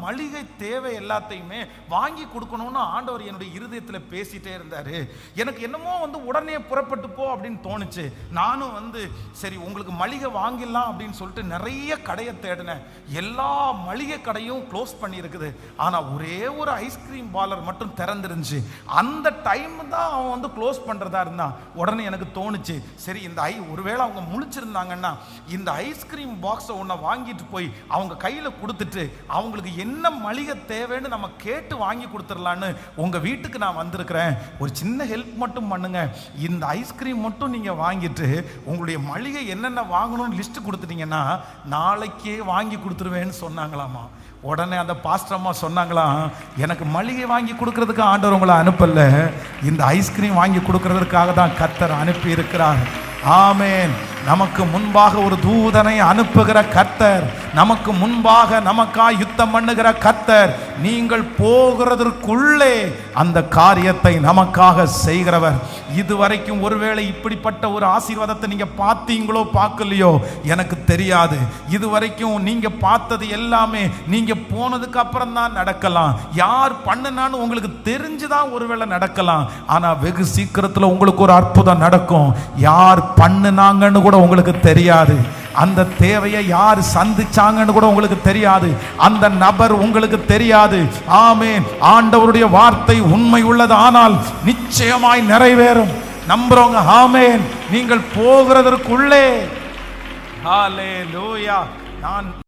மளிகை தேவை எல்லாத்தையுமே வாங்கி கொடுக்கணும்னு ஆண்டவர் என்னுடைய இருதயத்தில் பேசிட்டே இருந்தாரு. எனக்கு என்னமோ உடனே புறப்பட்டு போ அப்படின்னு தோணுச்சு. நானும் சரி உங்களுக்கு மளிகை வாங்கிடலாம் அப்படின்னு சொல்லிட்டு நிறைய கடையை தேடினேன். எல்லா மளிகை கடையும் க்ளோஸ் பண்ணி இருக்குது. ஆனா ஒரே ஒரு ஐஸ்கிரீம் பார்லர் மட்டும் திறந்துருந்துச்சு. அந்த டைம் தான் அவன் க்ளோஸ் பண்றதா இருந்தான். உடனே எனக்கு தோணுச்சு, சரி இந்த ஒருவேளை அவங்க முழிச்சிருந்தாங்கன்னா இந்த ஐஸ்கிரீம் பாக்ஸை ஒன்றை வாங்கிட்டு போய் அவங்க கையில கொடுத்துட்டு அவங்களுக்கு என்ன மளிகை தேவைன்னு நம்ம கேட்டு வாங்கி கொடுத்துடலான்னு உங்க வீட்டுக்கு நான் வந்திருக்கிறேன். ஒரு சின்ன ஹெல்ப் மட்டும் பண்ணுங்க. இந்த ஐஸ்கிரீம் மட்டும் நீங்க வாங்கிட்டு உங்களுடைய மளிகை என்னென்ன வாங்கணும்னு லிஸ்ட் கொடுத்துட்டீங்கன்னா நாளைக்கே வாங்கி கொடுத்துருவேன்னு சொன்னாங்களாமா. உடனே அந்த பாஸ்டர் அம்மா சொன்னாங்களாம், எனக்கு மளிகை வாங்கி கொடுக்கறதுக்கு ஆண்டவர் உங்களை அனுப்பல, இந்த ஐஸ்கிரீம் வாங்கி கொடுக்கறதுக்காக தான் கர்த்தர் அனுப்பி இருக்கிறார். ஆமென். நமக்கு முன்பாக ஒரு தூதனை அனுப்புகிற கர்த்தர், நமக்கு முன்பாக நமக்காய் யுத்தம் பண்ணுகிற கர்த்தர், நீங்கள் போகிறதற்குள்ளே அந்த காரியத்தை நமக்காக செய்கிறவர். இதுவரைக்கும் ஒருவேளை இப்படிப்பட்ட ஒரு ஆசீர்வாதத்தை நீங்க பார்த்தீங்களோ பார்க்கலையோ எனக்கு தெரியாது. இதுவரைக்கும் நீங்க பார்த்தது எல்லாமே நீங்க போனதுக்கு அப்புறம் தான் நடக்கலாம். யார் பண்ணுனான்னு உங்களுக்கு தெரிஞ்சுதான் ஒருவேளை நடக்கலாம். ஆனா வெகு சீக்கிரத்தில் உங்களுக்கு ஒரு அற்புதம் நடக்கும். யார் பண்ணுனாங்கன்னு கூட உங்களுக்கு தெரியாது. அந்த தேவையை யார் சந்திச்சாங்கன்னு கூட உங்களுக்கு தெரியாது. அந்த நபர் உங்களுக்கு தெரியாது. ஆமென். ஆண்டவருடைய வார்த்தை உண்மை உள்ளது, ஆனால் நிச்சயமாய் நிறைவேறும். நம்புறவங்க ஆமென். நீங்கள் போகிறதற்குள்ளே ஹalleluya. நான்